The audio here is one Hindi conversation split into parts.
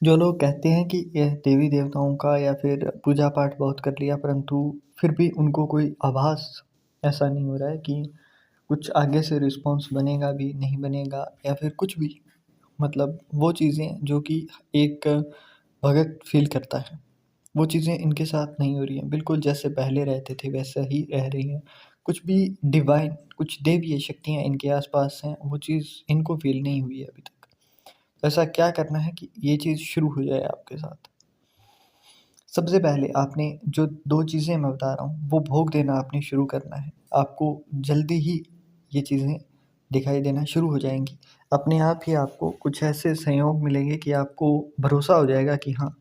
जो लोग कहते हैं कि यह देवी-देवताओं का या फिर पूजा-पाठ बहुत कर लिया परंतु फिर भी उनको कोई आभास ऐसा नहीं हो रहा है कि कुछ आगे से रिस्पॉन्स बनेगा भी, नहीं बनेगा या फिर कुछ भी। मतलब वो चीज़ें जो कि एक भगत फ़ील करता है, वो चीज़ें इनके साथ नहीं हो रही हैं। बिल्कुल जैसे पहले रहते थे वैसा ही रह रही हैं। कुछ भी डिवाइन, कुछ देवीय शक्तियाँ इनके आस-पास हैं, वो चीज़ इनको फ़ील नहीं हुई है अभी तक। ऐसा क्या करना है कि ये चीज़ शुरू हो जाए आपके साथ? सबसे पहले आपने जो 2 चीज़ें मैं बता रहा हूँ, वो भोग देना आपने शुरू करना है। आपको जल्दी ही ये चीज़ें दिखाई देना शुरू हो जाएँगी। अपने आप ही आपको कुछ ऐसे संयोग मिलेंगे कि आपको भरोसा हो जाएगा कि हाँ,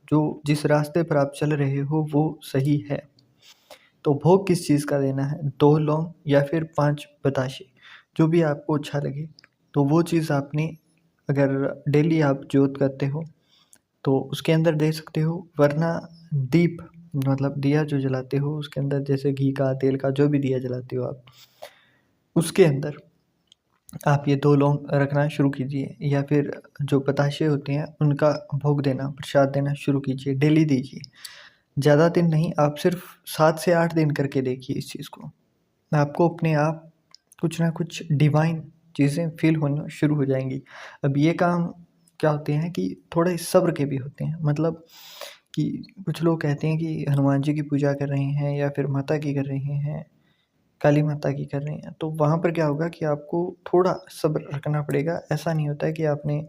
जो जिस रास्ते पर आप चल रहे हो वो सही है। तो भोग किस चीज़ का देना है? 2 लौंग या फिर 5 बताशे, जो भी आपको अच्छा लगे। तो वो चीज़ आपने अगर डेली आप जोत करते हो तो उसके अंदर दे सकते हो, वरना दीप मतलब दिया जो जलाते हो उसके अंदर जैसे घी का, तेल का जो भी दिया जलाते हो आप, उसके अंदर आप ये 2 लौंग रखना शुरू कीजिए या फिर जो बताशे होते हैं उनका भोग देना, प्रसाद देना शुरू कीजिए, डेली दीजिए। ज़्यादा दिन नहीं, आप सिर्फ़ 7 से 8 दिन करके देखिए इस चीज़ को। आपको अपने आप कुछ ना कुछ डिवाइन चीज़ें फ़ील होना शुरू हो जाएँगी। अब ये काम क्या होते हैं कि थोड़े सब्र के भी होते हैं। मतलब कि कुछ लोग कहते हैं कि हनुमान जी की पूजा कर रहे हैं या फिर माता की कर रहे हैं, काली माता की कर रहे हैं, तो वहाँ पर क्या होगा कि आपको थोड़ा सब्र रखना पड़ेगा। ऐसा नहीं होता है कि आपने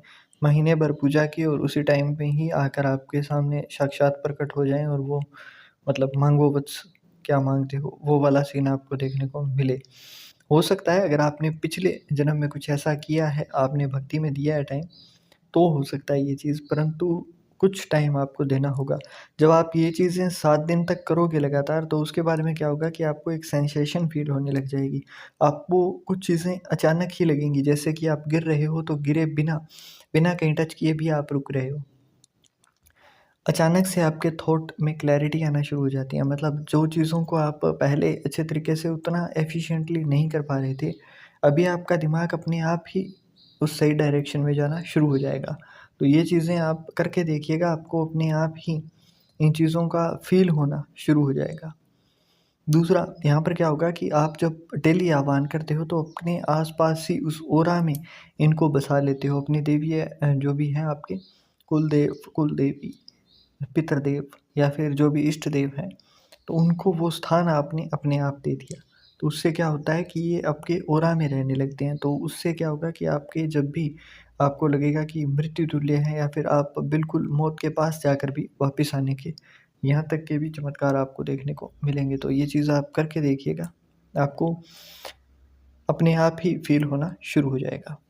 महीने भर पूजा की और उसी टाइम पे ही आकर आपके सामने साक्षात प्रकट हो जाएँ और वो मतलब माँगो वत्स क्या माँगते हो, वो वाला सीन आपको देखने को मिले। हो सकता है अगर आपने पिछले जन्म में कुछ ऐसा किया है, आपने भक्ति में दिया है टाइम, तो हो सकता है ये चीज़, परंतु कुछ टाइम आपको देना होगा। जब आप ये चीज़ें 7 दिन तक करोगे लगातार, तो उसके बाद में क्या होगा कि आपको एक सेंसेशन फ़ील होने लग जाएगी। आपको कुछ चीज़ें अचानक ही लगेंगी, जैसे कि आप गिर रहे हो तो गिरे बिना बिना कहीं टच किए भी आप रुक रहे हो। अचानक से आपके थॉट में क्लैरिटी आना शुरू हो जाती है, मतलब जो चीज़ों को आप पहले अच्छे तरीके से उतना एफ़िशिएंटली नहीं कर पा रहे थे, अभी आपका दिमाग अपने आप ही उस सही डायरेक्शन में जाना शुरू हो जाएगा। तो ये चीज़ें आप करके देखिएगा, आपको अपने आप ही इन चीज़ों का फ़ील होना शुरू हो जाएगा। दूसरा, यहाँ पर क्या होगा कि आप जब डेली आह्वान करते हो तो अपने आस-पास ही उस ऑरा में इनको बसा लेते हो, अपने देवीय जो भी हैं आपके कुलदेव, कुलदेवी, पितृदेव या फिर जो भी इष्ट देव हैं, तो उनको वो स्थान आपने अपने आप दे दिया। तो उससे क्या होता है कि ये आपके ऑरा में रहने लगते हैं, तो उससे क्या होगा कि आपके जब भी आपको लगेगा कि मृत्यु तुल्य है या फिर आप बिल्कुल मौत के पास जाकर भी वापिस आने के यहाँ तक के भी चमत्कार आपको देखने को मिलेंगे। तो ये चीज़ आप करके देखिएगा, आपको अपने आप ही फ़ील होना शुरू हो जाएगा।